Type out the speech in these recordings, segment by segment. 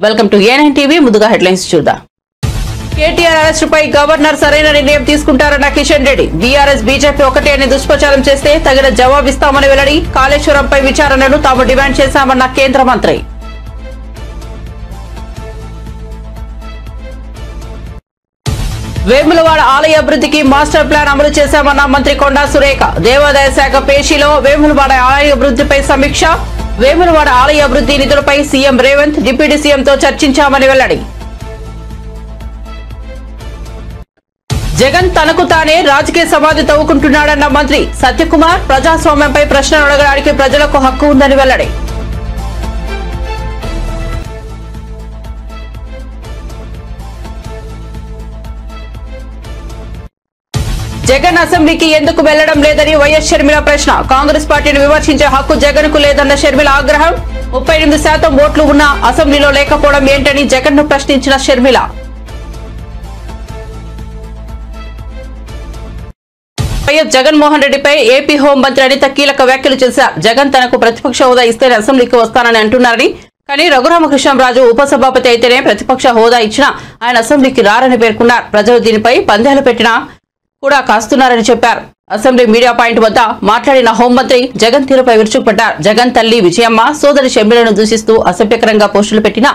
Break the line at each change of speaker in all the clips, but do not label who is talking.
Welcome to ANN TV. ముందుగా headlines చూద్దాం. KTR అరెస్టుపై governor సరైన నిర్ణయం తీసుకుంటారన్న కిషన్ రెడ్డి. బీఆర్ఎస్ బీజేపీ ఒకటే అని దుష్ప్రచారం చేస్తే తగిన జవాబిస్తామని వెల్లడి. కాళేశ్వరంపై విచారణను తాము డిమాండ్ చేశామన్న కేంద్ర మంత్రి. వేములవాడ ఆలయ అభివృద్ధికి మాస్టర్ ప్లాన్ అమలు చేశామన్న మంత్రి కొండా సురేఖ. దేవాదాయ శాఖ పేషీలో వేములవాడ ఆలయ అభివృద్ధిపై సమీక్ష. వేములవాడ ఆలయ అభివృద్ధి నిధులపై సీఎం రేవంత్ డిప్యూటీ సీఎంతో చర్చించామని వెల్లడి. జగన్ తనకు తానే రాజకీయ సమాధి తవ్వుకుంటున్నాడన్న మంత్రి సత్యకుమార్. ప్రజాస్వామ్యంపై ప్రశ్నలు అడగడానికి ప్రజలకు హక్కు ఉందని వెల్లడి. జగన్ అసెంబ్లీకి ఎందుకు వెళ్లడం లేదని వైఎస్ షర్మిల ప్రశ్న. కాంగ్రెస్ పార్టీని విమర్శించే హక్కు జగన్ కు లేదన్న షర్మిల ఆగ్రహం. 38% ఓట్లు ఉన్న అసెంబ్లీలో లేకపోవడం ఏంటని జగన్ ను ప్రశ్నించిన షర్మిల. వైఎస్ జగన్మోహన్ రెడ్డిపై ఏపీ హోంమంత్రి అనిత కీలక వ్యాఖ్యలు చేశారు. జగన్ తనకు ప్రతిపక్ష హోదా ఇస్తేనే అసెంబ్లీకి వస్తానని అంటున్నారని, కానీ రఘురామకృష్ణంరాజు ఉపసభాపతి అయితేనే ప్రతిపక్ష హోదా ఇచ్చినా ఆయన అసెంబ్లీకి రారని పేర్కొన్నారు. ప్రజలు దీనిపై పందేలు పెట్టినా కూడా కాస్తున్నారని చెప్పారు. అసెంబ్లీ మీడియా పాయింట్ వద్ద మాట్లాడిన హోంమంత్రి జగన్ తీరుపై విరుచుకుపడ్డారు. జగన్ తల్లి విజయమ్మ, సోదరి షర్మిలను దూషిస్తూ అసభ్యకరంగా పోస్టులు పెట్టిన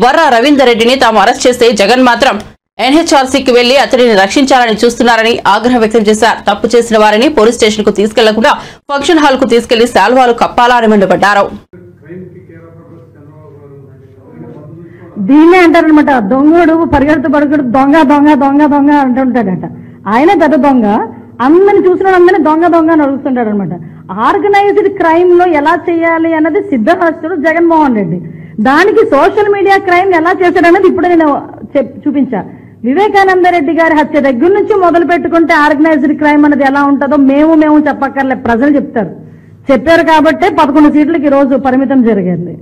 వర్రా రవీందర్ రెడ్డిని తాము అరెస్ట్ చేస్తే జగన్ మాత్రం ఎన్హెచ్ఆర్సీకి వెళ్లి అతడిని రక్షించాలని చూస్తున్నారని ఆగ్రహం వ్యక్తం చేశారు. తప్పు చేసిన వారిని పోలీస్ స్టేషన్ కు తీసుకెళ్లకుండా ఫంక్షన్ హాల్ కు తీసుకెళ్లి శాల్వాలు కప్పాలా అని మండిపడ్డారు.
దీన్నే అంటారనమాట, దొంగడు పరిగెడుతూ పడుకుడు దొంగ దొంగ దొంగ దొంగ అంటుంటాడట. ఆయనే పెద్ద దొంగ, అందరిని చూసిన అందరినీ దొంగ దొంగ అని అడుగుతుంటాడు అనమాట. ఆర్గనైజ్డ్ క్రైమ్ లో ఎలా చేయాలి అన్నది సిద్ధహస్తుడు జగన్మోహన్ రెడ్డి. దానికి సోషల్ మీడియా క్రైమ్ ఎలా చేశాడన్నది ఇప్పుడు నేను చూపించా. వివేకానంద రెడ్డి గారి హత్య దగ్గర నుంచి మొదలు పెట్టుకుంటే ఆర్గనైజ్డ్ క్రైమ్ అనేది ఎలా ఉంటుందో మేము చెప్పక్కర్లే, ప్రజలు చెప్తారు. చెప్పారు కాబట్టే 11 సీట్లకి ఈ రోజు పరిమితం జరిగింది.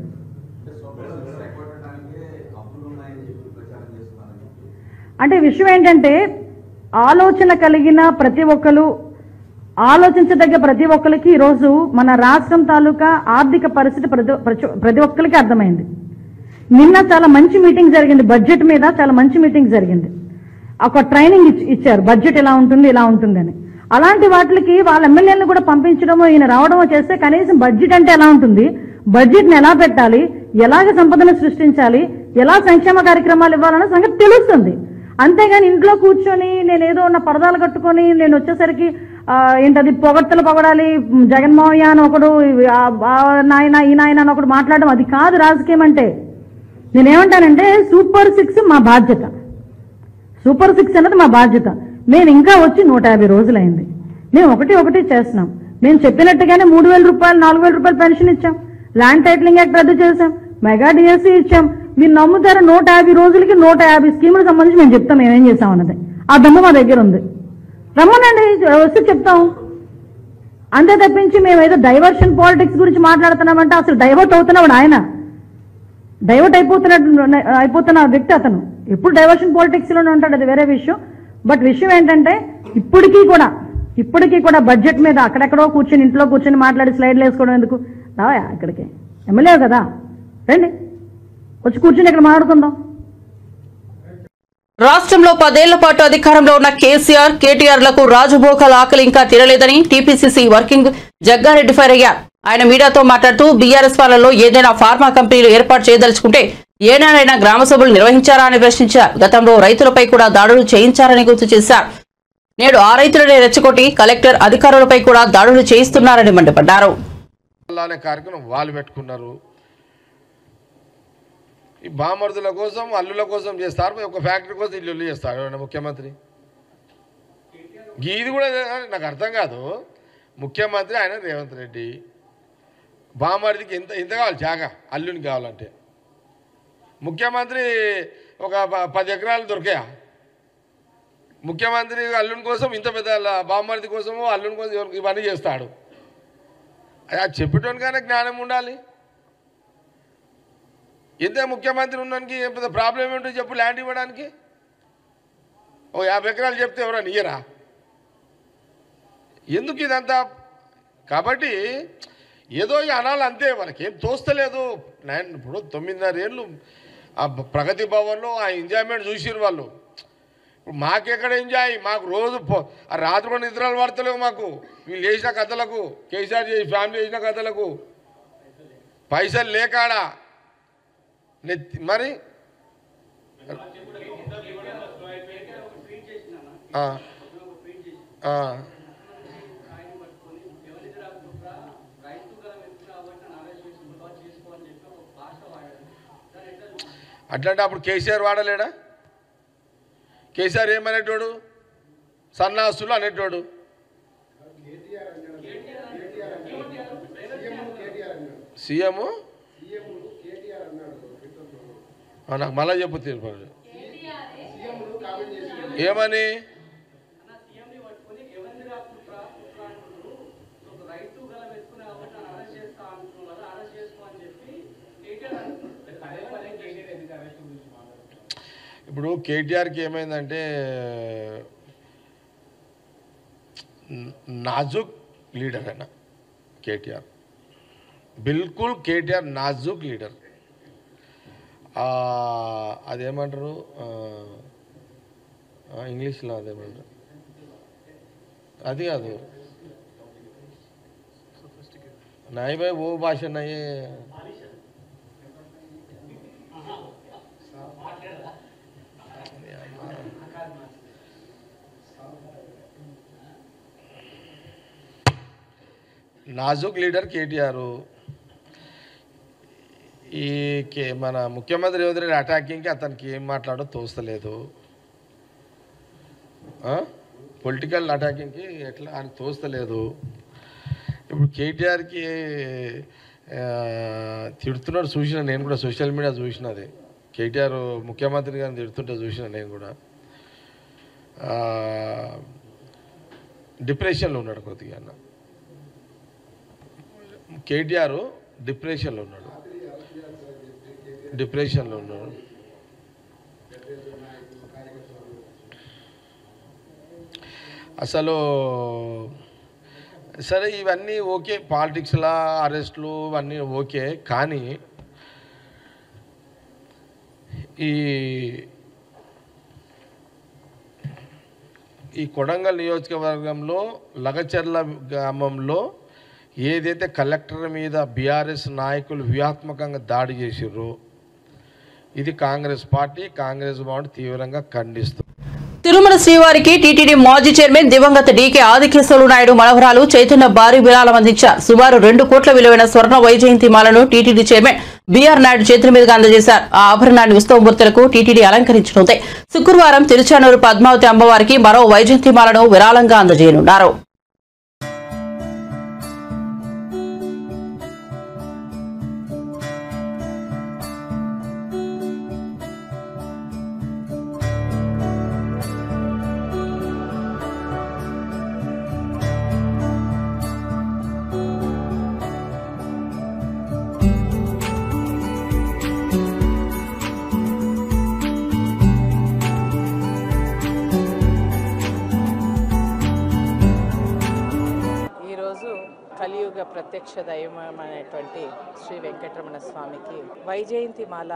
అంటే విషయం ఏంటంటే, ఆలోచన కలిగిన ప్రతి ఒక్కరు, ఆలోచించదగ్గ ప్రతి ఒక్కరికి ఈరోజు మన రాష్ట్రం తాలూకా ఆర్థిక పరిస్థితి ప్రతి ఒక్కరికి అర్థమైంది. నిన్న చాలా మంచి మీటింగ్ జరిగింది, బడ్జెట్ మీద చాలా మంచి మీటింగ్ జరిగింది. ఒక ట్రైనింగ్ ఇచ్చారు, బడ్జెట్ ఇలా ఉంటుంది ఇలా ఉంటుందని. అలాంటి వాటికి వాళ్ళ ఎమ్మెల్యేలను కూడా పంపించడమో ఈయన రావడమో చేస్తే కనీసం బడ్జెట్ అంటే ఎలా ఉంటుంది, బడ్జెట్ని ఎలా పెట్టాలి, ఎలాగ సంపదను సృష్టించాలి, ఎలా సంక్షేమ కార్యక్రమాలు ఇవ్వాలన్న సంగతి తెలుస్తుంది. అంతేగాని ఇంట్లో కూర్చొని నేనేదో ఉన్న పరదాలు కట్టుకొని నేను వచ్చేసరికి ఏంటది పొగడ్తలు పొగడాలి, జగన్మోహన్ అని ఒకడు, నాయన ఈ నాయన అని ఒకడు మాట్లాడడం అది కాదు రాజకీయం అంటే. నేనేమంటానంటే సూపర్ 6 మా బాధ్యత, సూపర్ 6 అన్నది మా బాధ్యత. మేము ఇంకా వచ్చి 150 రోజులైంది. మేము ఒకటి చేస్తున్నాం. మేము చెప్పినట్టుగానే 3,000 రూపాయలు 4,000 రూపాయలు పెన్షన్ ఇచ్చాం, ల్యాండ్ టైటిలింగ్ యాక్ట్ రద్దు చేశాం, మెగా డిఎస్సీ ఇచ్చాం. మీరు నమ్ముతారు, 150 రోజులకి 150 స్కీములకు సంబంధించి మేము చెప్తాం మేమేం చేస్తాం అన్నది. ఆ దమ్ము మా దగ్గర ఉంది, రమ్మనండి వస్తే చెప్తాం. అంతే తప్పించి మేము ఏదో డైవర్షన్ పాలిటిక్స్ గురించి మాట్లాడుతున్నామంటే అసలు డైవర్ట్ అవుతున్నాడు ఆయన, డైవర్ట్ అయిపోతున్న వ్యక్తి అతను. ఎప్పుడు డైవర్షన్ పాలిటిక్స్ లోనే ఉంటాడు, అది వేరే విషయం. బట్ విషయం ఏంటంటే ఇప్పటికీ కూడా బడ్జెట్ మీద అక్కడెక్కడో కూర్చొని ఇంట్లో కూర్చొని మాట్లాడి స్లైడ్లు వేసుకోవడం ఎందుకు? రావా ఇక్కడికి, ఎమ్మెల్యే కదా, రండి వచ్చి కూర్చొని ఇక్కడ మాట్లాడుకుందాం.
రాష్ట్రంలో 10 ఏళ్ల పాటు అధికారంలో ఉన్న కేసీఆర్, కేటీఆర్లకు రాజభోగాల ఆకలి ఇంకా తీరలేదని టీపీసీసీ వర్కింగ్ జగ్గారెడ్డి ఫైర్ అయ్యారు. ఆయన మీడియాతో మాట్లాడుతూ బీఆర్ఎస్ పాలనలో ఏదైనా ఫార్మా కంపెనీలు ఏర్పాటు చేయదలుచుకుంటే ఏనాడైనా గ్రామ సభలు నిర్వహించారా అని ప్రశ్నించారు. గతంలో రైతులపై కూడా దాడులు చేయించారని గుర్తు చేశారు. నేడు ఆ రైతులనే రెచ్చగొట్టి కలెక్టర్ అధికారులపై కూడా దాడులు చేయిస్తున్నారని మండిపడ్డారు.
ఈ బామర్దుల కోసం అల్లుల కోసం చేస్తారు, ఒక ఫ్యాక్టరీ కోసం ఇల్లు చేస్తారు ముఖ్యమంత్రి. ఇది కూడా నాకు అర్థం కాదు. ముఖ్యమంత్రి ఆయన రేవంత్ రెడ్డి, బామర్దికి ఎంత కావాలి జాగా అల్లుని కావాలంటే? ముఖ్యమంత్రి ఒక 10 ఎకరాలు దొరికాయా? ముఖ్యమంత్రి అల్లుని కోసం ఇంత పెద్ద బామర్ది కోసము అల్లుని కోసం ఇవన్నీ చేస్తాడు. అది చెప్పేటోనికైనా జ్ఞానం ఉండాలి. ఎంత ముఖ్యమంత్రి ఉన్నానికి ఏం పెద్ద ప్రాబ్లం ఏమిటో చెప్పు, ల్యాండ్ ఇవ్వడానికి. ఓ 50 ఎకరాలు చెప్తే ఎవరైనా ఇయ్యరా? ఎందుకు ఇదంతా? కాబట్టి ఏదో అనాలి అంతే, వాళ్ళకి ఏం తోస్తలేదు. ఇప్పుడు 9.5 ఏళ్ళు ఆ ప్రగతి భవన్లో ఆ ఎంజాయ్మెంట్ చూసిరు వాళ్ళు. ఇప్పుడు మాకెక్కడ ఎంజాయ్, మాకు రోజు ఆ రాత్రి కూడా నిద్రలు పడతలేవు మాకు. వీళ్ళు చేసిన కథలకు, కేసీఆర్ ఫ్యామిలీ చేసిన కథలకు పైసలు లేకాడా మరి అట్లాంటి అప్పుడు కేసీఆర్ వాడలేడా? కేసీఆర్ ఏమనేటోడు? సన్నాసులు అనేటోడు. సీఎం నాకు మళ్ళా చెప్పు తీర్పాడు ఏమని? ఇప్పుడు కేటీఆర్కి ఏమైందంటే నాజుక్ లీడర్ అయినా కేటీఆర్, బిల్కుల్ కేటీఆర్ నాజుక్ లీడర్. అదేమంటారు ఇంగ్లీష్లో, అదేమంటారు అది కాదు నాయి భాయ్ ఓ భాష నయ్యే నాజుక్ లీడర్ కేటీఆర్. ఈ మన ముఖ్యమంత్రి రేవంత్ రెడ్డి అటాకింగ్కి అతనికి ఏం మాట్లాడో తోస్తలేదు. పొలిటికల్ అటాకింగ్కి ఎట్లా అని తోస్తలేదు. ఇప్పుడు కేటీఆర్కి తిడుతున్నాడు చూసిన నేను కూడా, సోషల్ మీడియా చూసినది. కేటీఆర్ ముఖ్యమంత్రి గారిని తిడుతుంటే చూసిన నేను కూడా. డిప్రెషన్లో ఉన్నాడు కొద్దిగా అన్న కేటీఆర్, డిప్రెషన్లో ఉన్నాడు. అసలు సరే ఇవన్నీ ఓకే, పాలిటిక్స్లా అరెస్టులు ఇవన్నీ ఓకే, కానీ ఈ కొడంగల్ నియోజకవర్గంలో లగచర్ల గ్రామంలో ఏదైతే కలెక్టర్ మీద బీఆర్ఎస్ నాయకులు వ్యూహాత్మకంగా దాడి చేసిర్రో ఇది కాంగ్రెస్ పార్టీ, కాంగ్రెస్ బాండ్ తీవ్రంగా ఖండిస్తుంది.
తిరుమల శ్రీవారికి టీటీడీ మాజీ చైర్మన్ దివంగత డీకే ఆదికేశవులు నాయుడు మనవరాలు చైతన్య భారీ విరాళం అందించారు. సుమారు 2 కోట్ల విలువైన స్వర్ణ వైజయంతి మాలను టీటీడీ చైర్మన్ బీఆర్ నాయుడు చేతుల మీదుగా అందజేశారు. ఆ ఆభరణాన్ని ఉత్సవమూర్తులకు టీటీడీ అలంకరించనుంది. శుక్రవారం తిరుచానూరు పద్మావతి అమ్మవారికి మరో వైజయంతి మాలను విరాళంగా అందజేయనున్నారు.
కలియుగ ప్రత్యక్ష దైవమైనటువంటి శ్రీ వెంకటరమణ స్వామికి వైజయంతి మాల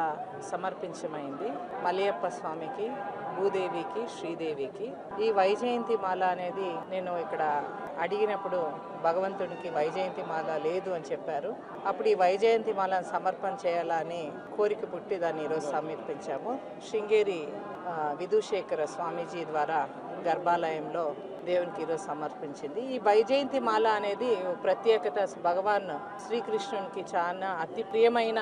సమర్పించమైంది. మలయప్ప స్వామికి, భూదేవికి, శ్రీదేవికి. ఈ వైజయంతి మాల అనేది నేను ఇక్కడ అడిగినప్పుడు భగవంతుడికి వైజయంతి మాల లేదు అని చెప్పారు. అప్పుడు ఈ వైజయంతి మాలను సమర్పణ చేయాలని కోరిక పుట్టి దాన్ని ఈరోజు సమర్పించాము. శృంగేరి విధుశేఖర స్వామీజీ ద్వారా గర్భాలయంలో దేవునికి ఈరోజు సమర్పించింది. ఈ వైజయంతి మాల అనేది ప్రత్యేకత, భగవాన్ శ్రీకృష్ణునికి చాలా అతి ప్రియమైన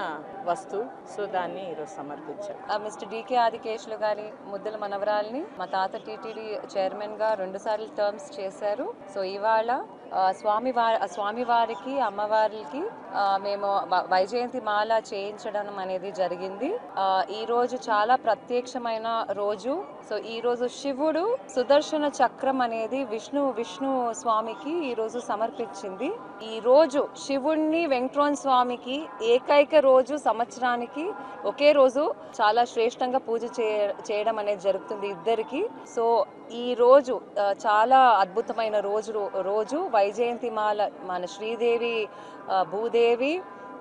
వస్తువు. సో దాన్ని ఈరోజు సమర్పించాం.
మిస్టర్ డీకే ఆదికేశులు గారి ముద్దుల మనవరాల్ని మా తాత టీటీడీ చైర్మన్ గా 2 సార్లు టర్మ్స్ చేశారు. సో ఇవాళ స్వామివారికి, అమ్మవారికి మేము వైజయంతి మాల చేయించడం అనేది జరిగింది. ఈ రోజు చాలా ప్రత్యక్షమైన రోజు. సో ఈ రోజు శివుడు సుదర్శన చక్రం అనేది విష్ణు స్వామికి ఈ రోజు సమర్పించింది. ఈ రోజు శివుణ్ణి వెంకటరమణ స్వామికి ఏకైక రోజు, సంవత్సరానికి ఒకే రోజు చాలా శ్రేష్టంగా పూజ చేయడం అనేది జరుగుతుంది ఇద్దరికి. సో ఈ రోజు చాలా అద్భుతమైన రోజు వైజయంతి మాల మన శ్రీదేవి, భూదేవి,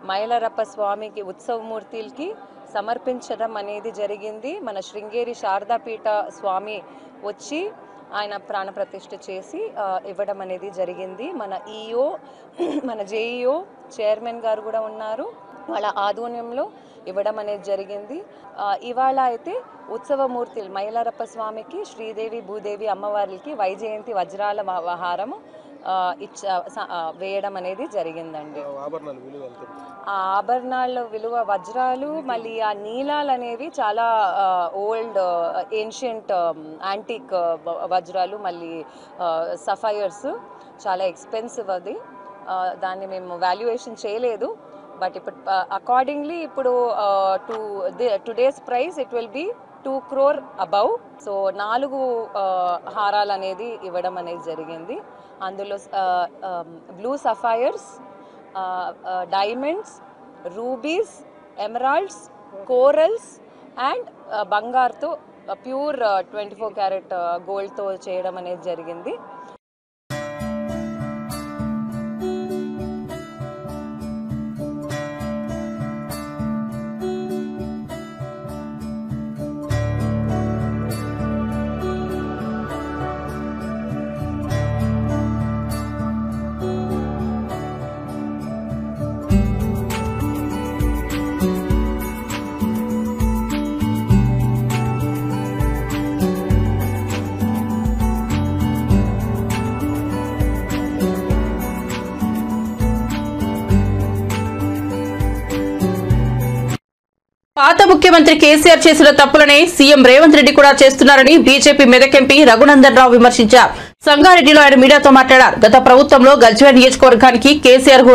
మైలరప్ప స్వామికి ఉత్సవమూర్తులకి సమర్పించడం అనేది జరిగింది. మన శృంగేరి శారదాపీఠ స్వామి వచ్చి ఆయన ప్రాణప్రతిష్ఠ చేసి ఇవ్వడం అనేది జరిగింది. మన ఈఓ మన జేఈఓ చైర్మన్ గారు కూడా ఉన్నారు, వాళ్ళ ఆధ్వర్యంలో ఇవ్వడం అనేది జరిగింది. ఇవాళ అయితే ఉత్సవమూర్తి మైలారప్ప స్వామికి శ్రీదేవి భూదేవి అమ్మవారికి వైజయంతి వజ్రాల హారము వేయడం అనేది జరిగిందండి. ఆ ఆభరణాల విలువ వజ్రాలు, మళ్ళీ ఆ నీలాలు అనేవి చాలా ఓల్డ్ ఏన్షియంట్ యాంటిక్ వజ్రాలు, మళ్ళీ సఫైర్స్ చాలా ఎక్స్పెన్సివ్. అది దాన్ని మేము వాల్యుయేషన్ చేయలేదు. బట్ ఇప్పుడు అకార్డింగ్లీ ఇప్పుడు today's price it will be 2 crore above. So 4 హారాలు అనేది ఇవ్వడం అనేది జరిగింది. అందులో blue sapphires, diamonds, rubies, emeralds, corals and బంగారుతో ప్యూర్ 24 క్యారెట్ గోల్డ్తో చేయడం అనేది జరిగింది.
పాత ముఖ్యమంత్రి కేసీఆర్ చేసిన తప్పులనే సీఎం రేవంత్ రెడ్డి కూడా చేస్తున్నారని బీజేపీ మెదక్ ఎంపీ రఘునందన్ రావు విమర్శించారు. సంగారెడ్డిలో ఆయన మీడియాతో మాట్లాడారు. గత ప్రభుత్వంలో గజ్వేల్ నియోజకవర్గానికి కేసీఆర్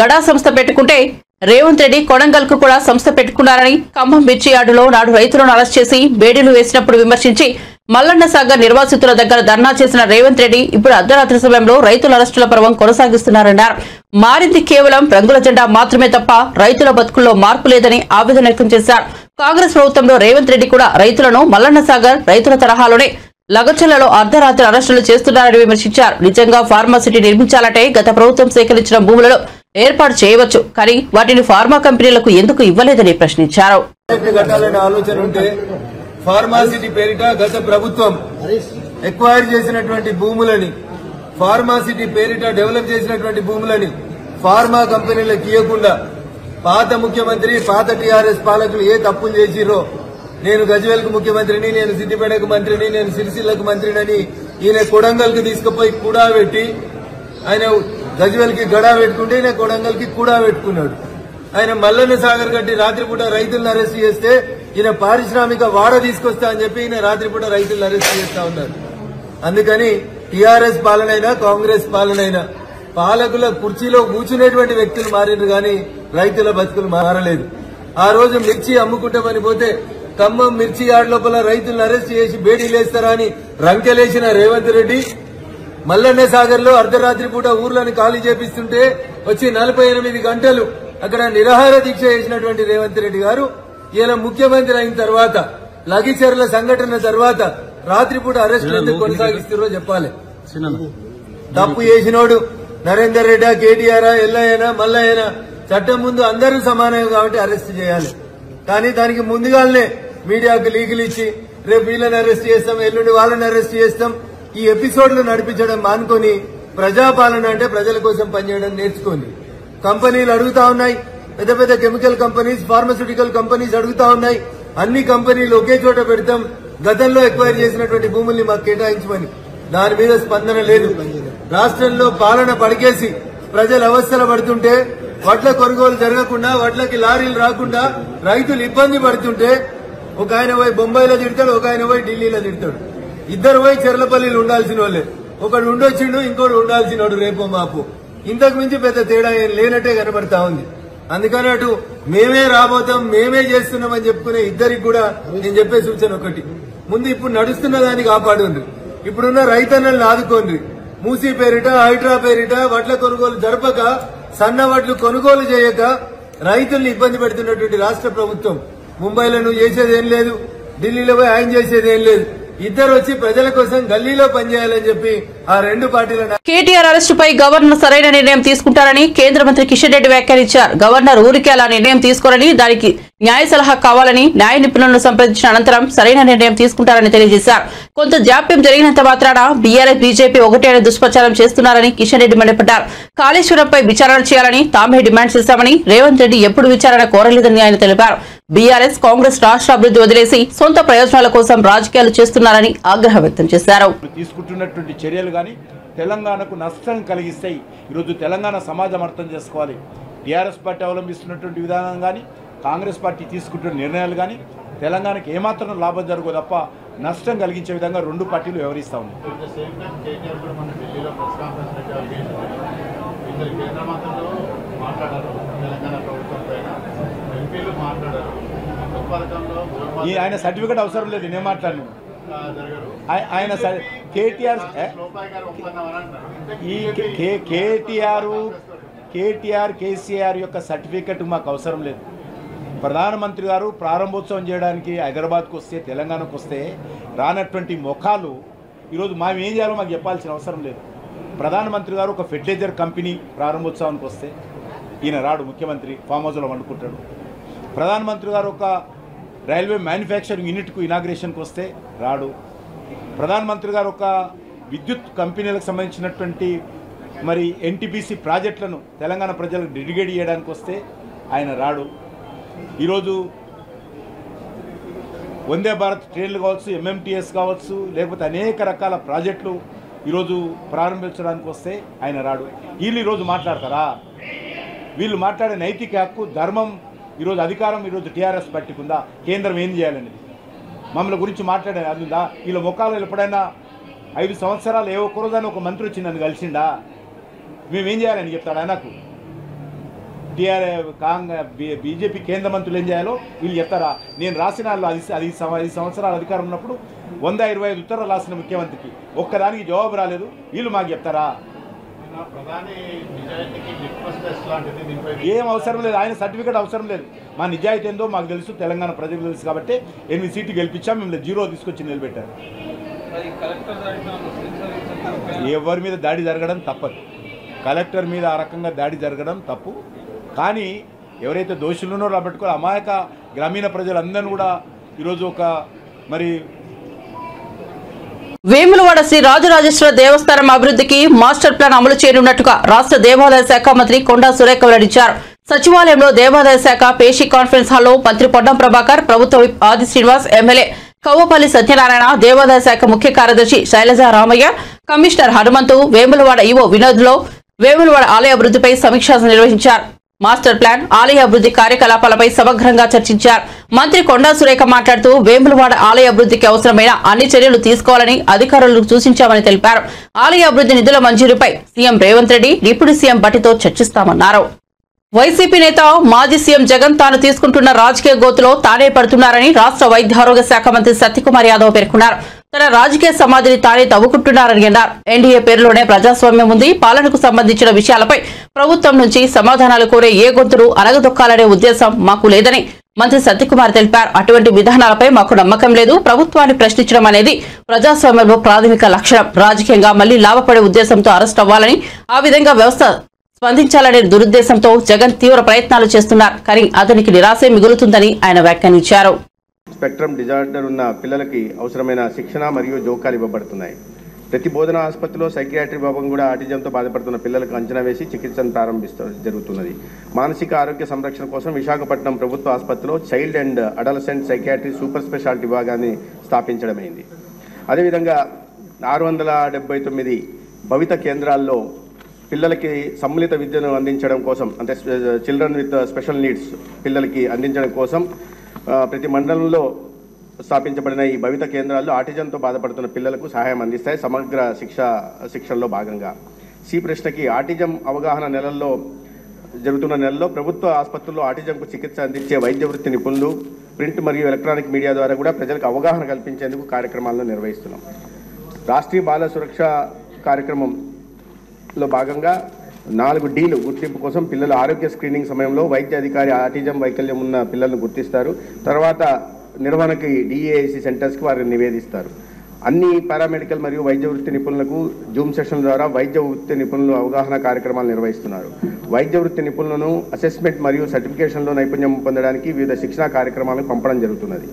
గడా సంస్థ పెట్టుకుంటే రేవంత్ రెడ్డి కొడంగల్ కు కూడా సంస్థ పెట్టుకున్నారని, ఖమ్మం మిర్చి యార్డులో నాడు రైతులను అరెస్ట్ చేసి బేడీలు వేసినప్పుడు విమర్శించి మల్లన్న సాగర్ నిర్వాసితుల దగ్గర ధర్నా చేసిన రేవంత్ రెడ్డి ఇప్పుడు అర్ధరాత్రి సమయంలో రైతుల అరెస్టుల పర్వం కొనసాగిస్తున్నారన్నారు. మారింది కేవలం రంగుల జెండా మాత్రమే తప్ప రైతుల బతుకుల్లో మార్పు లేదని ఆవేదన వ్యక్తం చేశారు. కాంగ్రెస్ ప్రభుత్వంలో రేవంత్ రెడ్డి కూడా రైతులను మల్లన్న సాగర్ రైతుల తరహాలోనే లగచర్లలో అర్ధరాత్రి అరెస్టులు చేస్తున్నారని విమర్శించారు. నిజంగా ఫార్మాసిటీ నిర్మించాలంటే గత ప్రభుత్వం సేకరించిన భూములలో ఏర్పాటు చేయవచ్చు, కానీ వాటిని ఫార్మా కంపెనీలకు ఎందుకు ఇవ్వలేదని ప్రశ్నించారు.
ఫార్మాసిటీ పేరిట గత ప్రభుత్వం ఎక్వైర్ చేసినటువంటి భూములని, ఫార్మాసిటీ పేరిట డెవలప్ చేసినటువంటి భూములని ఫార్మా కంపెనీలకు ఇవ్వకుండా పాత ముఖ్యమంత్రి, పాత టీఆర్ఎస్ పాలకులు ఏ తప్పులు చేసిరో, నేను గజ్వేల్ కు ముఖ్యమంత్రిని, నేను సిద్దిపేటకు మంత్రిని, నేను సిరిసిల్లకు మంత్రినని ఈయన కొడంగల్ కి తీసుకుపోయి కూడా పెట్టి, ఆయన గజ్వేల్ కి గడా పెట్టుకుంటే ఈయన కొడంగల్ కి కూడా పెట్టుకున్నాడు. ఆయన మల్లన్న సాగర్ గట్టి రాత్రిపూట రైతులను అరెస్ట్ చేస్తే ఈయన పారిశ్రామిక వాడ తీసుకొస్తా అని చెప్పి ఈయన రాత్రిపూట రైతులను అరెస్ట్ చేస్తా ఉన్నారు. అందుకని టీఆర్ఎస్ పాలనైనా కాంగ్రెస్ పాలనైనా పాలకుల కుర్చీలో కూర్చునేటువంటి వ్యక్తులు మారిండ్రు గాని రైతుల బతుకులు మారలేదు. ఆ రోజు మిర్చి అమ్ముకుంటామని పోతే ఖమ్మం మిర్చి యార్డ్ లోపల రైతులను అరెస్ట్ చేసి బేడీలేస్తారా అని రంకెలేసిన రేవంత్ రెడ్డి మల్లన్న సాగర్ లో అర్ధరాత్రి పూట ఊర్లను ఖాళీ చేపిస్తుంటే వచ్చి 48 గంటలు అక్కడ నిరాహార దీక్ష చేసినటువంటి రేవంత్ రెడ్డి గారు ఈయన ముఖ్యమంత్రి అయిన తర్వాత లగిచెర్ల సంఘటన తర్వాత రాత్రిపూట అరెస్టులు ఎందుకు కొనసాగిస్తారో చెప్పాలి. తప్పు చేసినోడు నరేందర్ రెడ్డి, కేటీఆర్, ఎల్లయ్యనా, మల్లయ్యనా చట్టం ముందు అందరూ సమానం కాబట్టి అరెస్ట్ చేయాలి. కానీ దానికి ముందుగానే మీడియాకు లీకులు ఇచ్చి రేపు వీళ్ళని అరెస్ట్ చేస్తాం, ఎల్లుండి వాళ్ళని అరెస్ట్ చేస్తాం, ఈ ఎపిసోడ్లు నడిపించడం మానుకొని ప్రజాపాలన అంటే ప్రజల కోసం పనిచేయడం నేర్చుకోండి. కంపెనీలు అడుగుతా ఉన్నాయి, పెద్ద పెద్ద కెమికల్ కంపెనీస్, ఫార్మాస్యూటికల్ కంపెనీస్ అడుగుతా ఉన్నాయి, అన్ని కంపెనీలు ఒకే చోట పెడతాం, గతంలో ఎక్వైర్ చేసినటువంటి భూముల్ని మాకు కేటాయించమని. దాని మీద స్పందన లేదు. రాష్ట్రంలో పాలన పడికేసి ప్రజలు అవస్థలు పడుతుంటే, వడ్ల కొనుగోలు జరగకుండా, వడ్లకి లారీలు రాకుండా రైతులు ఇబ్బంది పడుతుంటే ఒక ఆయన పోయి బొంబాయిలో తిడతాడు, ఒక ఆయన పోయి ఢిల్లీలో తిడతాడు. ఇద్దరు పోయి చెర్లపల్లిలో ఉండాల్సిన వాళ్ళే. ఒకడు ఉండొచ్చిండు, ఇంకోటి ఉండాల్సినోడు రేపు మాపు. ఇంతకు మించి పెద్ద తేడా ఏం లేనట్టే కనబడతా ఉంది. అందుకని అటు మేమే రాబోతాం, మేమే చేస్తున్నామని చెప్పుకునే ఇద్దరికి కూడా నేను చెప్పే సూచన ఒకటి, ముందు ఇప్పుడు నడుస్తున్న దాన్ని కాపాడుండ్రి, ఇప్పుడున్న రైతన్నలను ఆదుకోండి. మూసీ పేరిట, హైడ్రా పేరిట వడ్ల కొనుగోలు జరపక, సన్న వడ్లు కొనుగోలు చేయక రైతుల్ని ఇబ్బంది పెడుతున్నటువంటి రాష్ట్ర ప్రభుత్వం. ముంబైలో నువ్వు చేసేదేం లేదు, ఢిల్లీలో పోయి ఆయన చేసేదేం లేదు. ఇద్దరు వచ్చి ప్రజల కోసం గల్లీలో పనిచేయాలని చెప్పి ఆ రెండు పార్టీల
కేటీఆర్ అరెస్టుపై గవర్నర్ సరైన నిర్ణయం తీసుకుంటారని కేంద్ర మంత్రి కిషన్ రెడ్డి వ్యాఖ్యానించారు. గవర్నర్ ఊరికే అలా నిర్ణయం తీసుకోరని, దానికి న్యాయ సలహా కావాలని న్యాయ నిపుణులను సంప్రదించిన అనంతరం సరైన నిర్ణయం తీసుకుంటారని తెలియజేశారు. కొంత జాప్యం జరిగినంత మాత్రాన బీఆర్ఎస్ బీజేపీ ఒకటే అనే దుష్ప్రచారం చేస్తున్నారని కిషన్ రెడ్డి మండిపడ్డారు. కాళేశ్వరంపై విచారణ చేయాలని తామే డిమాండ్ చేశామని, రేవంత్ రెడ్డి ఎప్పుడు విచారణ కోరలేదని ఆయన తెలిపారు. బీఆర్ఎస్ కాంగ్రెస్ రాష్ట్ర అభివృద్ధి వదిలేసి సొంత ప్రయోజనాల కోసం రాజకీయాలు చేస్తున్నారని ఆగ్రహం వ్యక్తం చేశారు.
తీసుకుంటున్నటువంటి చర్యలు కానీ తెలంగాణకు నష్టం కలిగిస్తాయి. ఈరోజు తెలంగాణ సమాజం అర్థం చేసుకోవాలి. టీఆర్ఎస్ పార్టీ అవలంబిస్తున్నటువంటి విధానం కానీ కాంగ్రెస్ పార్టీ తీసుకుంటున్న నిర్ణయాలు కానీ తెలంగాణకు ఏమాత్రం లాభం జరగదు తప్ప నష్టం కలిగించే విధంగా రెండు పార్టీలు వ్యవహరిస్తా ఉన్నాయి. ఆయన సర్టిఫికేట్ అవసరం లేదు, నేను మాట్లాడను. ఆయన కేటీఆర్ కేసీఆర్ యొక్క సర్టిఫికెట్ మాకు అవసరం లేదు. ప్రధానమంత్రి గారు ప్రారంభోత్సవం చేయడానికి హైదరాబాద్కు వస్తే, తెలంగాణకు వస్తే రానటువంటి ముఖాలు ఈరోజు మేము ఏం చేయాలో మాకు చెప్పాల్సిన అవసరం లేదు. ప్రధానమంత్రి గారు ఒక ఫెర్టిలైజర్ కంపెనీ ప్రారంభోత్సవానికి వస్తే ఈయన రాడు, ముఖ్యమంత్రి ఫామ్ హౌస్లో వండుకుంటాడు. ప్రధానమంత్రి గారు ఒక రైల్వే మ్యానుఫ్యాక్చరింగ్ యూనిట్కు ఇనాగ్రేషన్కి వస్తే రాడు. ప్రధానమంత్రి గారు ఒక విద్యుత్ కంపెనీలకు సంబంధించినటువంటి మరి ఎన్టీపీసీ ప్రాజెక్టులను తెలంగాణ ప్రజలకు డెడికేట్ చేయడానికి వస్తే ఆయన రాడు. ఈరోజు వందే భారత్ ట్రైన్లు కావచ్చు, ఎంఎంటీఎస్ కావచ్చు, లేకపోతే అనేక రకాల ప్రాజెక్టులు ఈరోజు ప్రారంభించడానికి వస్తే ఆయన రాడు. వీళ్ళు ఈరోజు మాట్లాడతారా? వీళ్ళు మాట్లాడే నైతిక హక్కు, ధర్మం ఈరోజు అధికారం ఈరోజు టీఆర్ఎస్ పార్టీకి ఉందా? కేంద్రం ఏం చేయాలనేది మమ్మల్ని గురించి మాట్లాడే అది ఉందా? వీళ్ళ ముఖాలు ఎప్పుడైనా 5 సంవత్సరాలు ఏ ఒక్కరోజైనా ఒక మంత్రి వచ్చి నన్ను కలిసిండా? మేమేం చేయాలని చెప్తాడు ఆయనకు? బీజేపీ కేంద్ర మంత్రులు ఏం చేయాలో వీళ్ళు చెప్తారా? నేను రాసిన వాళ్ళు 5 సంవత్సరాల అధికారం ఉన్నప్పుడు 125 ఉత్తరాలు రాసిన ముఖ్యమంత్రికి ఒక్కదానికి జవాబు రాలేదు. వీళ్ళు మాకు చెప్తారా? ఏం అవసరం లేదు, ఆయన సర్టిఫికేట్ అవసరం లేదు. మా నిజాయితీ ఏందో మాకు తెలుసు, తెలంగాణ ప్రజలకు తెలుసు కాబట్టి 8 సీట్లు గెలిపించాం, మిమ్మల్ని 0 తీసుకొచ్చి నిలబెట్టారు. ఎవరి మీద దాడి జరగడం తప్పదు, కలెక్టర్ మీద ఆ రకంగా దాడి జరగడం తప్పు. కానీ ఎవరైతే దోషులు ఉన్నారో రాబట్టుకోవాలి. అమాయక గ్రామీణ ప్రజలందరినీ కూడా ఈరోజు ఒక మరి
వేములవాడ శ్రీ రాజరాజేశ్వర దేవస్థానం అభివృద్ధికి మాస్టర్ ప్లాన్ అమలు చేయనున్నట్టుగా రాష్ట్ర దేవాదాయ శాఖ మంత్రి కొండా సురేఖ వెల్లడించారు. సచివాలయంలో దేవాదాయ శాఖ పేషీ కాన్ఫరెన్స్ హాల్లో మంత్రి పొన్నం ప్రభాకర్, ప్రభుత్వ విప్ ఆది శ్రీనివాస్, ఎమ్మెల్యే కవ్వపల్లి సత్యనారాయణ, దేవాదాయ శాఖ ముఖ్య కార్యదర్శి శైలజ రామయ్య, కమిషనర్ హనుమంతు, వేములవాడ ఈవో వినోద్లో వేములవాడ ఆలయ అభివృద్ధిపై సమీక్ష నిర్వహించారు. మాస్టర్ ప్లాన్, ఆలయ అభివృద్ధి కార్యకలాపాలపై సమగ్రంగా చర్చించారు. మంత్రి కొండా సురేఖ మాట్లాడుతూ వేములవాడ ఆలయ అభివృద్ధికి అవసరమైన అన్ని చర్యలు తీసుకోవాలని అధికారులకు సూచించామని తెలిపారు. ఆలయ అభివృద్ధి నిధుల మంజూరుపై CM Revanth Reddy, deputy CM భట్టితో చర్చిస్తామన్నారు. వైసీపీ నేత మాజీ సీఎం జగన్ తాను తీసుకుంటున్న రాజకీయ గోతులో తానే పడుతున్నారని రాష్ట్ర వైద్య ఆరోగ్య శాఖ మంత్రి సత్యకుమార్ యాదవ్ పేర్కొన్నారు. తన రాజకీయ సమాధిని తానే తవ్వుకుంటున్నారని అన్నారు. ఎన్డీఏ పేరులోనే ప్రజాస్వామ్యం ఉంది. పాలనకు సంబంధించిన విషయాలపై ప్రభుత్వం నుంచి సమాధానాలు కోరే ఏ గొంతును అనగదొక్కాలనే ఉద్దేశం మాకు లేదని మంత్రి సత్యకుమార్ తెలిపారు. అటువంటి విధానాలపై మాకు నమ్మకం లేదు. ప్రభుత్వాన్ని ప్రశ్నించడం అనేది ప్రజాస్వామ్యంలో ప్రాథమిక లక్షణం. రాజకీయంగా మళ్లీ లాభపడే ఉద్దేశంతో అరెస్ట్ అవ్వాలని, ఆ విధంగా వ్యవస్థ స్పందించాలనే దురుద్దేశంతో జగన్ తీవ్ర ప్రయత్నాలు చేస్తున్నారు. కానీ అతనికి నిరాశే మిగులుతుందని ఆయన వ్యాఖ్యానించారు.
స్పెక్ట్రమ్ డిజార్డర్ ఉన్న పిల్లలకి అవసరమైన శిక్షణ మరియు జోకాలు ఇవ్వబడుతున్నాయి. ప్రతి బోధనా ఆసుపత్రిలో సైకియాట్రీ విభాగం కూడా ఆటిజంతో బాధపడుతున్న పిల్లలకు అంచనా వేసి చికిత్సను జరుగుతున్నది. మానసిక ఆరోగ్య సంరక్షణ కోసం విశాఖపట్నం ప్రభుత్వ ఆసుపత్రిలో child and adolescent psychiatry super speciality విభాగాన్ని స్థాపించడమైంది. అదేవిధంగా 679 భవిత కేంద్రాల్లో పిల్లలకి సమ్మిళిత విద్యను అందించడం కోసం, అంటే చిల్డ్రన్ విత్ స్పెషల్ నీడ్స్ పిల్లలకి అందించడం కోసం ప్రతి మండలంలో స్థాపించబడిన ఈ భవిత కేంద్రాల్లో ఆటిజంతో బాధపడుతున్న పిల్లలకు సహాయం అందిస్తాయి. సమగ్ర శిక్షణలో భాగంగా సి ప్రశ్నకి ఆటిజం అవగాహన జరుగుతున్న నెలలో ప్రభుత్వ ఆసుపత్రుల్లో ఆటిజంకు చికిత్స అందించే వైద్య వృత్తి నిపుణులు, ప్రింట్ మరియు ఎలక్ట్రానిక్ మీడియా ద్వారా కూడా ప్రజలకు అవగాహన కల్పించేందుకు కార్యక్రమాలను నిర్వహిస్తున్నాం. రాష్ట్రీయ బాల సురక్ష కార్యక్రమంలో భాగంగా 4 Dలు గుర్తింపు కోసం పిల్లల ఆరోగ్య స్క్రీనింగ్ సమయంలో వైద్య అధికారి ఆటిజం వైకల్యం ఉన్న పిల్లలను గుర్తిస్తారు. తర్వాత నిర్వహణకి DAIC సెంటర్స్కి వారిని నివేదిస్తారు. అన్ని పారామెడికల్ మరియు వైద్య వృత్తి నిపుణులకు జూమ్ సెషన్ల ద్వారా వైద్య వృత్తి నిపుణులు అవగాహన కార్యక్రమాలు నిర్వహిస్తున్నారు. వైద్య వృత్తి నిపుణులను అసెస్మెంట్ మరియు సర్టిఫికేషన్లో నైపుణ్యం పొందడానికి వివిధ శిక్షణా కార్యక్రమాలను పంపడం జరుగుతున్నది.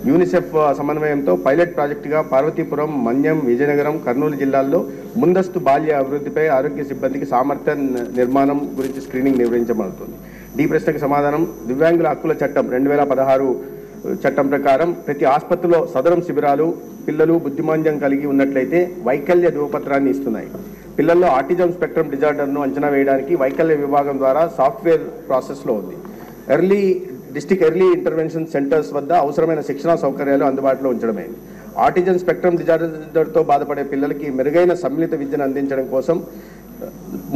యూనిసెఫ్ సమన్వయంతో పైలట్ ప్రాజెక్టుగా పార్వతీపురం, మన్యం, విజయనగరం, కర్నూలు జిల్లాల్లో ముందస్తు బాల్య అభివృద్ధిపై ఆరోగ్య సిబ్బందికి సామర్థ్య నిర్మాణం గురించి స్క్రీనింగ్ నిర్వహించబడుతుంది. డి ప్రశ్నకు సమాధానం. దివ్యాంగుల హక్కుల చట్టం 2016 చట్టం ప్రకారం ప్రతి ఆసుపత్రిలో సదరం శిబిరాలు పిల్లలు బుద్ధిమాంద్యం కలిగి ఉన్నట్లయితే వైకల్య ధృవపత్రాన్ని ఇస్తున్నాయి. పిల్లల్లో ఆటిజం స్పెక్ట్రమ్ డిజార్డర్ను అంచనా వేయడానికి వైకల్య విభాగం ద్వారా సాఫ్ట్వేర్ ప్రాసెస్లో ఉంది. డిస్ట్రిక్ట్ ఎర్లీ ఇంటర్వెన్షన్ సెంటర్స్ వద్ద అవసరమైన శిక్షణా సౌకర్యాలు అందుబాటులో ఉంచడమే. ఆటిజం స్పెక్ట్రమ్ డిజార్డర్తో బాధపడే పిల్లలకి మెరుగైన సమ్మిళిత విద్యను అందించడం కోసం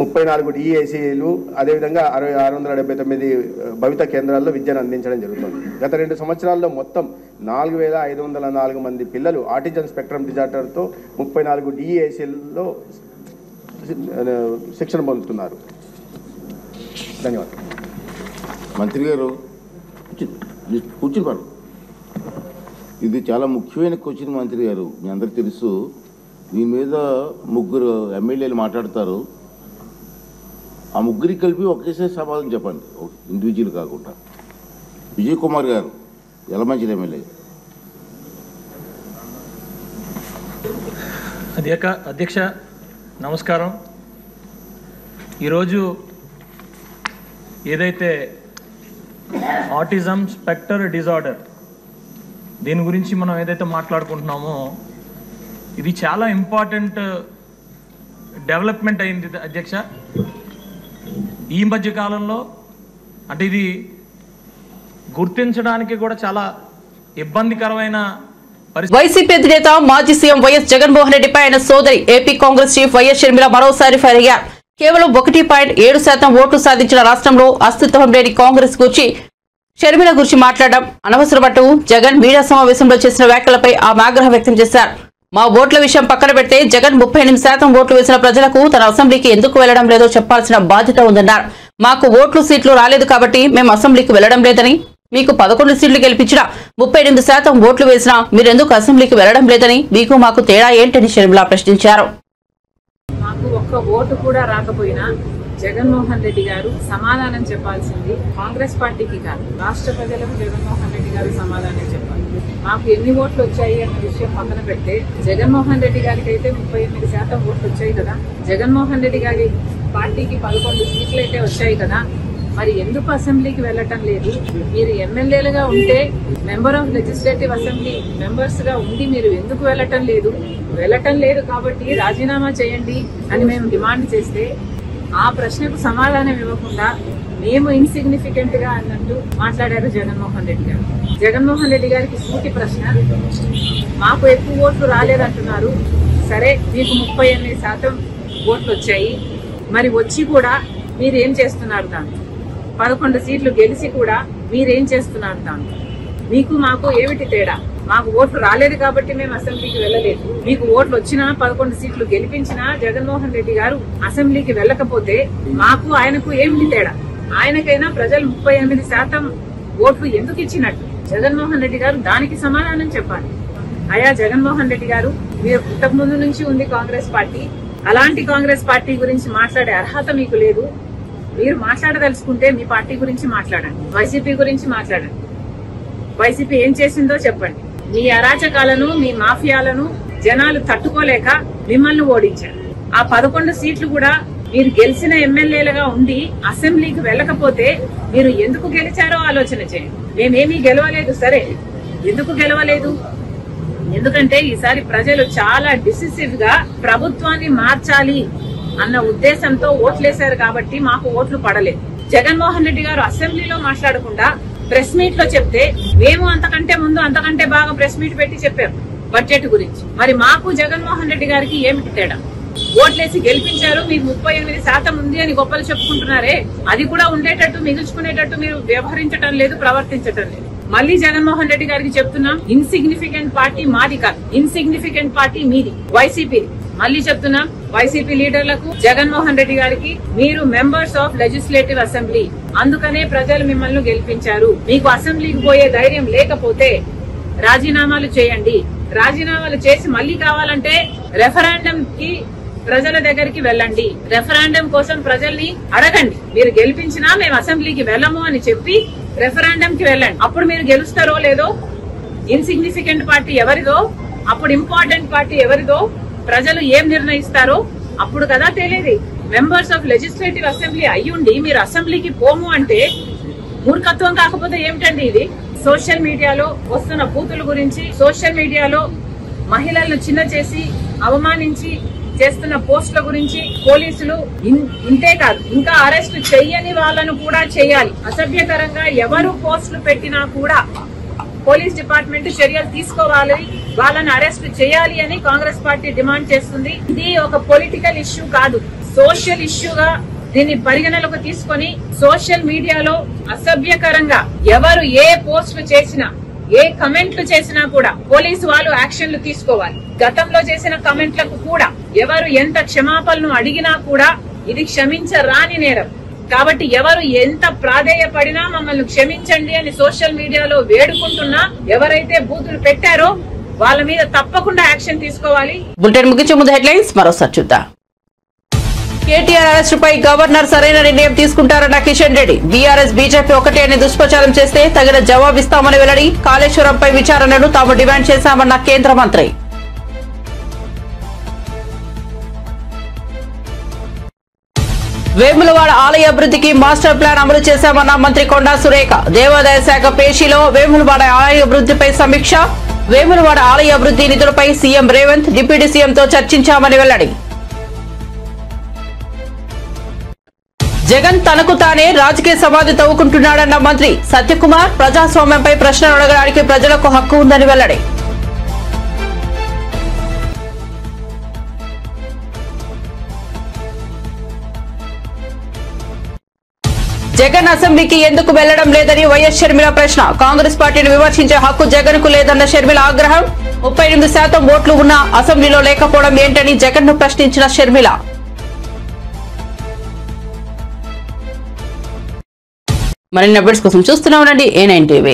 34 DEICలు అదేవిధంగా 679 భవిత కేంద్రాల్లో విద్యను అందించడం జరుగుతుంది. గత 2 సంవత్సరాల్లో మొత్తం 4504 మంది పిల్లలు ఆటిజం స్పెక్ట్రమ్ డిజార్డర్తో 34 DEICల్లో శిక్షణ పొందుతున్నారు. ధన్యవాదాలు.
మంత్రి గారు కూర్చుని ఇది చాలా ముఖ్యమైన క్వశ్చన్ మంత్రి గారు. మీ అందరికి తెలుసు, దీని మీద 3 ఎమ్మెల్యేలు మాట్లాడతారు. ఆ 3 కలిపి ఒకేసారి సమాధానం చెప్పండి, ఇండివిజువల్ కాకుండా. విజయ్ కుమార్ గారు, యలమంచిలి ఎమ్మెల్యే.
అధ్యక్ష నమస్కారం. ఈరోజు ఏదైతే ఆటిజం స్పెక్టర్ డిజార్డర్ దీని గురించి మనం ఏదైతే మాట్లాడుకుంటున్నామో ఇది చాలా ఇంపార్టెంట్ డెవలప్మెంట్ అయింది అధ్యక్ష ఈ మధ్య కాలంలో. అంటే ఇది గుర్తించడానికి కూడా చాలా ఇబ్బందికరమైన
వైసీపీ అధినేత మాజీ సీఎం వైఎస్ జగన్మోహన్ రెడ్డిపై ఆయన సోదరి AP Congress chief YS Sharmila మరోసారి ఫైర్ అయ్యారు. కేవలం 1.7% ఓట్లు సాధించిన రాష్ట్రంలో అస్తిత్వం లేని కాంగ్రెస్ గురించి షర్మిల గురించి మాట్లాడడం అనవసరమంటూ జగన్ మీడియా సమావేశంలో చేసిన వ్యాఖ్యలపై ఆమె ఆగ్రహం వ్యక్తం చేశారు. మా ఓట్ల విషయం పక్కన పెడితే జగన్ 38% ఓట్లు వేసిన ప్రజలకు తన అసెంబ్లీకి ఎందుకు వెళ్లడం లేదో చెప్పాల్సిన బాధ్యత ఉందన్నారు. మాకు ఓట్లు సీట్లు రాలేదు కాబట్టి మేము అసెంబ్లీకి వెళ్లడం లేదని, మీకు 11 సీట్లు గెలిపించినా 38% ఓట్లు వేసినా మీరెందుకు అసెంబ్లీకి వెళ్లడం లేదని, మీకు మాకు తేడా ఏంటని షర్మిల ప్రశ్నించారు.
మాకు ఒక్క ఓటు కూడా రాకపోయినా జగన్మోహన్ రెడ్డి గారు సమాధానం చెప్పాల్సింది కాంగ్రెస్ పార్టీకి కాదు, రాష్ట్ర ప్రజలకు జగన్మోహన్ రెడ్డి గారు సమాధానం చెప్పాలి. మాకు ఎన్ని ఓట్లు వచ్చాయి అన్న విషయం పక్కన పెడితే జగన్మోహన్ రెడ్డి గారికి అయితే 38% ఓట్లు వచ్చాయి కదా, జగన్మోహన్ రెడ్డి గారి పార్టీకి 11 సీట్లు అయితే వచ్చాయి కదా, మరి ఎందుకు అసెంబ్లీకి వెళ్ళటం లేదు? మీరు ఎమ్మెల్యేలుగా ఉంటే member of legislative assembly members గా ఉండి మీరు ఎందుకు వెళ్ళటం లేదు? వెళ్ళటం లేదు కాబట్టి రాజీనామా చేయండి అని మేము డిమాండ్ చేస్తే ఆ ప్రశ్నకు సమాధానం ఇవ్వకుండా మేము ఇన్సిగ్నిఫికెంట్ గా అన్నట్టు మాట్లాడారు జగన్మోహన్ రెడ్డి గారు. జగన్మోహన్ రెడ్డి గారికి సూటి ప్రశ్న, మాకు ఎక్కువ ఓట్లు రాలేదంటున్నారు, సరే మీకు 38% ఓట్లు వచ్చాయి, మరి వచ్చి కూడా మీరేం చేస్తున్నారు? దాంట్లో 11 సీట్లు గెలిచి కూడా మీరేం చేస్తున్నారు? దాంట్లో మీకు మాకు ఏమిటి తేడా? మాకు ఓట్లు రాలేదు కాబట్టి మేము అసెంబ్లీకి వెళ్ళలేదు, మీకు ఓట్లు వచ్చినా 11 సీట్లు గెలిపించినా జగన్మోహన్ రెడ్డి గారు అసెంబ్లీకి వెళ్ళకపోతే మాకు ఆయనకు ఏమిటి తేడా? ఆయనకైనా ప్రజలు 38% ఓట్లు ఎందుకు ఇచ్చినట్టు? జగన్మోహన్ రెడ్డి గారు దానికి సమాధానం చెప్పాలి. అయా జగన్మోహన్ రెడ్డి గారు, మీరు ఇంతకు ముందు నుంచి ఉంది కాంగ్రెస్ పార్టీ, అలాంటి కాంగ్రెస్ పార్టీ గురించి మాట్లాడే అర్హత మీకు లేదు. మీరు మాట్లాడదలుచుకుంటే మీ పార్టీ గురించి మాట్లాడండి, వైసీపీ గురించి మాట్లాడండి. వైసీపీ ఏం చేసిందో చెప్పండి. మీ అరాచకాలను, మీ మాఫియాలను జనాలు తట్టుకోలేక మిమ్మల్ని ఓడించారు. ఆ 11 సీట్లు కూడా మీరు గెలిచిన ఎమ్మెల్యేలుగా ఉండి అసెంబ్లీకి వెళ్ళకపోతే మీరు ఎందుకు గెలిచారో ఆలోచన చేయండి. మేమేమీ గెలవలేదు, సరే ఎందుకు గెలవలేదు? ఎందుకంటే ఈసారి ప్రజలు చాలా డిసిసివ్ గా ప్రభుత్వాన్ని మార్చాలి అన్న ఉద్దేశంతో ఓట్లేశారు కాబట్టి మాకు ఓట్లు పడలేదు. జగన్మోహన్ రెడ్డి గారు అసెంబ్లీలో మాట్లాడకుండా ప్రెస్ మీట్ లో చెప్తే మేము అంతకంటే ముందు అంతకంటే బాగా ప్రెస్ మీట్ పెట్టి చెప్పారు బడ్జెట్ గురించి. మరి మాకు జగన్మోహన్ రెడ్డి గారికి ఏమిటి తేడా? ఓట్లేసి గెలిపించారు, మీకు 38% ఉంది అని గొప్పలు చెప్పుకుంటున్నారే, అది కూడా ఉండేటట్టు మిగుల్చుకునేటట్టు మీరు వ్యవహరించడం లేదు, ప్రవర్తించడం లేదు. మళ్ళీ జగన్మోహన్ రెడ్డి గారికి చెప్తున్నాం, ఇన్సిగ్నిఫికెంట్ పార్టీ మాది కాదు, ఇన్సిగ్నిఫికెంట్ పార్టీ మీది, వైసీపీ. మళ్ళీ చెప్తున్నాం వైసీపీ లీడర్లకు, జగన్మోహన్ రెడ్డి గారికి, మీరు మెంబర్స్ ఆఫ్ లెజిస్లేటివ్ అసెంబ్లీ, అందుకనే ప్రజలు మిమ్మల్ని గెలిపించారు. మీకు అసెంబ్లీకి పోయే ధైర్యం లేకపోతే రాజీనామాలు చేయండి. రాజీనామాలు చేసి మళ్ళీ కావాలంటే రెఫరెండం కి ప్రజల దగ్గరికి వెళ్ళండి. రెఫరెండం కోసం ప్రజల్ని అడగండి. మీరు గెలిపించినా మేము అసెంబ్లీకి వెళ్ళము అని చెప్పి రెఫరెండం కి వెళ్ళండి. అప్పుడు మీరు గెలుస్తారో లేదో, ఇన్సిగ్నిఫికెంట్ పార్టీ ఎవరిదో, అప్పుడు ఇంపార్టెంట్ పార్టీ ఎవరిదో, ప్రజలు ఏం నిర్ణయిస్తారో అప్పుడు కదా తెలియదు. మెంబర్స్ ఆఫ్ లెజిస్లేటివ్ అసెంబ్లీ అయ్యుండి మీరు అసెంబ్లీకి పోము అంటే మూర్ఖత్వం కాకపోతే ఏమిటండి ఇది? సోషల్ మీడియాలో వస్తున్న బూతుల గురించి, సోషల్ మీడియాలో మహిళలను చిన్న చేసి అవమానించి చేస్తున్న పోస్టుల గురించి పోలీసులు ఇంతే కాదు ఇంకా అరెస్ట్ చెయ్యని వాళ్ళను కూడా చేయాలి. అసభ్యకరంగా ఎవరు పోస్టులు పెట్టినా కూడా పోలీస్ డిపార్ట్మెంట్ చర్యలు తీసుకోవాలి, వాళ్ళని అరెస్ట్ చేయాలి అని కాంగ్రెస్ పార్టీ డిమాండ్ చేస్తుంది. ఇది ఒక పొలిటికల్ ఇష్యూ కాదు, సోషల్ ఇష్యూగా దీన్ని పరిగణలోకి తీసుకొని సోషల్ మీడియాలో అసభ్యకరంగా ఎవరు ఏ పోస్టులు చేసినా, ఏ కమెంట్లు చేసినా కూడా పోలీసు వాళ్ళు యాక్షన్లు తీసుకోవాలి. గతంలో చేసిన కమెంట్లకు కూడా ఎవరు ఎంత క్షమాపణలు అడిగినా కూడా ఇది క్షమించరాని నేరం. కాబట్టి ఎవరు ఎంత ప్రాధేయపడినా మమ్మల్ని క్షమించండి అని సోషల్ మీడియాలో వేడుకుంటున్నా ఎవరైతే బూతులు పెట్టారో వాళ్ళ మీద తప్పకుండా యాక్షన్ తీసుకోవాలి.
బులెటిన్ ముగించే ముందు హెడ్లైన్స్ మరోసారి చూద్దాం. కేటీఆర్ అరెస్టుపై గవర్నర్ సరైన నిర్ణయం తీసుకుంటారన్న కిషన్ రెడ్డి. బీఆర్ఎస్ బీజేపీ ఒకటే అని దుష్ప్రచారం చేస్తే తగిన జవాబిస్తామని వెల్లడి. కాళేశ్వరంపై విచారణను తాము డిమాండ్ చేశామన్న కేంద్ర మంత్రి. వేములవాడ ఆలయ అభివృద్ధికి మాస్టర్ ప్లాన్ అమలు చేశామన్న మంత్రి కొండా సురేఖ. దేవాదాయ శాఖ పేషీలో వేములవాడ ఆలయ అభివృద్ధిపై సమీక్ష. వేములవాడ ఆలయ అభివృద్ధి నిధులపై సీఎం రేవంత్ డిప్యూటీ సీఎంతో చర్చించామని వెల్లడి. జగన్ తనకు తానే రాజకీయ సమాధి తవ్వుకుంటున్నాడన్న మంత్రి సత్యకుమార్. ప్రజాస్వామ్యంపై ప్రశ్నలు అడగడానికి ప్రజలకు హక్కు ఉందని వెల్లడి. జగన్ అసెంబ్లీకి ఎందుకు వెళ్లడం లేదని వైఎస్ షర్మిల ప్రశ్న. కాంగ్రెస్ పార్టీని విమర్శించే హక్కు జగన్ కు లేదన్న షర్మిల ఆగ్రహం. 38% ఓట్లు ఉన్న అసెంబ్లీలో లేకపోవడం ఏంటని జగన్ ను ప్రశ్నించిన షర్మిల. మరిన్ని అప్డేట్స్ కోసం చూస్తూనే ఉండండి A9 TV.